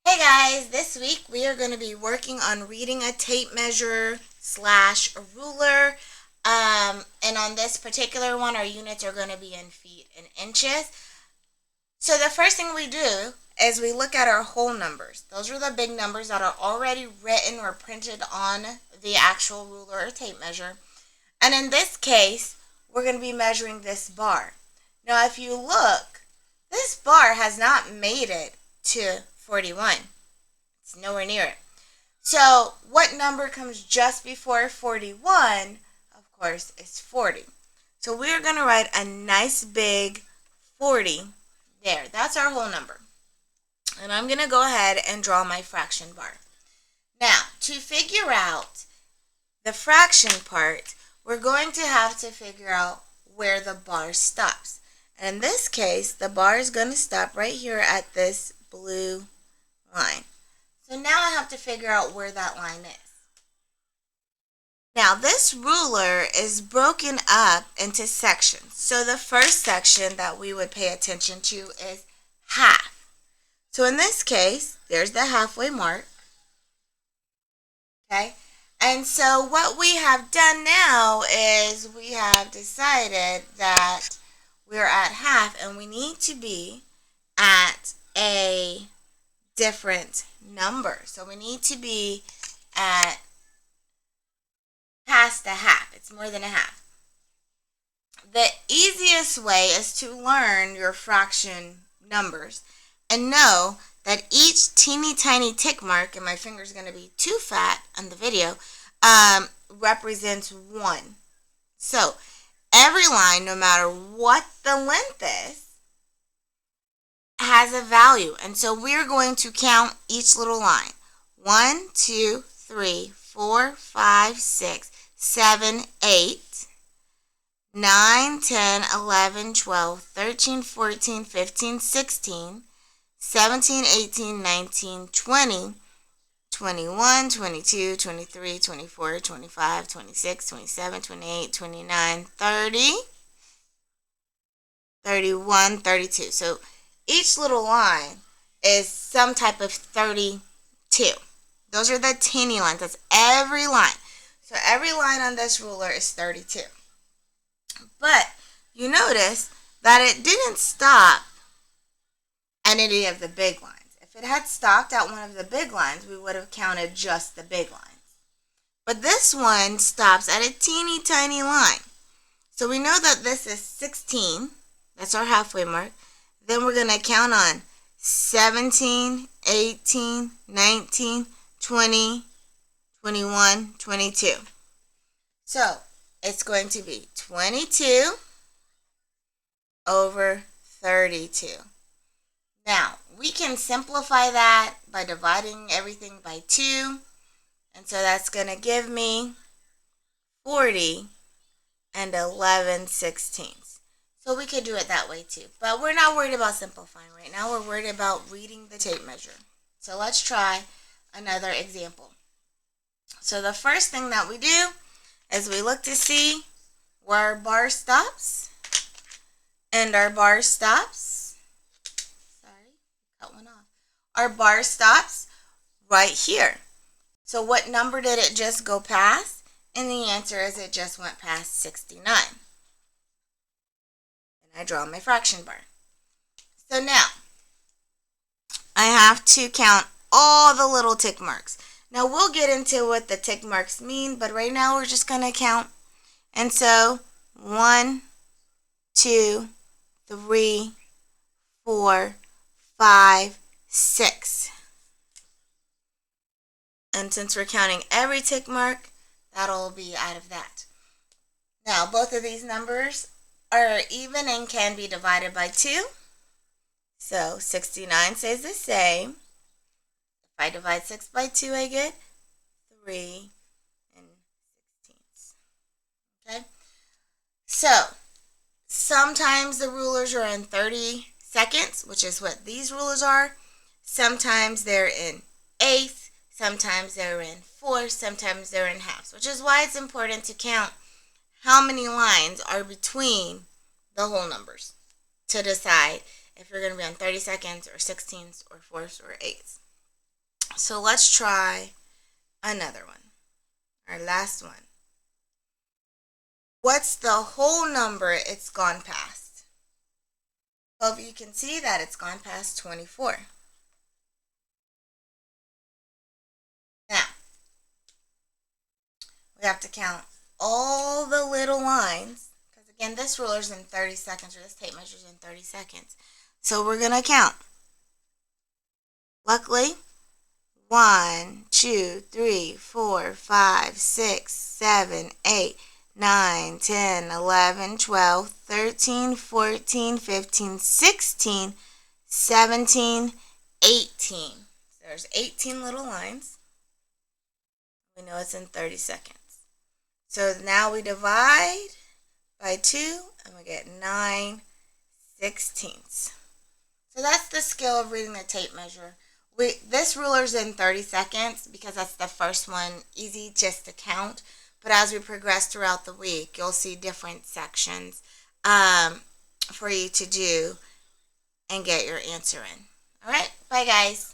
Hey guys, this week we are going to be working on reading a tape measure slash a ruler. And on this particular one, our units are going to be in feet and inches. So the first thing we do is we look at our whole numbers. Those are the big numbers that are already written or printed on the actual ruler or tape measure. And in this case, we're going to be measuring this bar. Now if you look, this bar has not made it to 41. It's nowhere near it. So what number comes just before 41? Of course, is 40. So we're going to write a nice big 40 there. That's our whole number. And I'm going to go ahead and draw my fraction bar. Now, to figure out the fraction part, we're going to have to figure out where the bar stops. And in this case, the bar is going to stop right here at this blue line. So now I have to figure out where that line is. Now this ruler is broken up into sections. So the first section that we would pay attention to is half. So in this case, there's the halfway mark. Okay? And so what we have done now is we have decided that we're at half and we need to be at a different number. So we need to be at past a half. It's more than a half. The easiest way is to learn your fraction numbers and know that each teeny tiny tick mark, and my finger's going to be too fat on the video, represents 1. So every line, no matter what the length is, has a value, and so we're going to count each little line. 1, 2, 3, 4, 5, 6, 7, 8, 9, 10, 11, 12, 13, 14, 15, 16, 17, 18, 19, 20, 21, 22, 23, 24, 25, 26, 27, 28, 29, 30, 31, 32. So each little line is some type of 32. Those are the teeny lines. That's every line. So every line on this ruler is 32. But you notice that it didn't stop at any of the big lines. If it had stopped at one of the big lines, we would have counted just the big lines. But this one stops at a teeny tiny line. So we know that this is 16. That's our halfway mark. Then we're going to count on 17, 18, 19, 20, 21, 22. So it's going to be 22 over 32. Now, we can simplify that by dividing everything by 2. And so that's going to give me 40 and 11/16. So we could do it that way too. But we're not worried about simplifying right now. We're worried about reading the tape measure. So let's try another example. So the first thing that we do is we look to see where our bar stops. And our bar stops. Sorry, cut one off. Our bar stops right here. So what number did it just go past? And the answer is it just went past 69. I draw my fraction bar. So now, I have to count all the little tick marks. Now we'll get into what the tick marks mean, but right now we're just going to count. And so 1, 2, 3, 4, 5, 6. And since we're counting every tick mark, that'll be out of that. Now both of these numbers are even and can be divided by 2. So 69 stays the same. If I divide 6 by 2, I get 3 and 16ths. Okay? So sometimes the rulers are in 30 seconds, which is what these rulers are. Sometimes they're in eighths. Sometimes they're in fourths. Sometimes they're in halves, which is why it's important to count how many lines are between the whole numbers to decide if you're going to be on 30 seconds or 16ths or fourths or eighths. So let's try another one. Our last one. What's the whole number it's gone past? Well, you can see that it's gone past 24. Now, we have to count all the little lines, because again, this ruler's in 30 seconds, or this tape measure's in 30 seconds. So we're going to count. Luckily, 1, 2, 3, 4, 5, 6, 7, 8, 9, 10, 11, 12, 13, 14, 15, 16, 17, 18. So there's 18 little lines. We know it's in 30 seconds. So now we divide by 2 and we get 9/16. So that's the skill of reading the tape measure. This ruler's in 30 seconds because that's the first one, easy just to count. But as we progress throughout the week, you'll see different sections for you to do and get your answer in. All right, bye guys.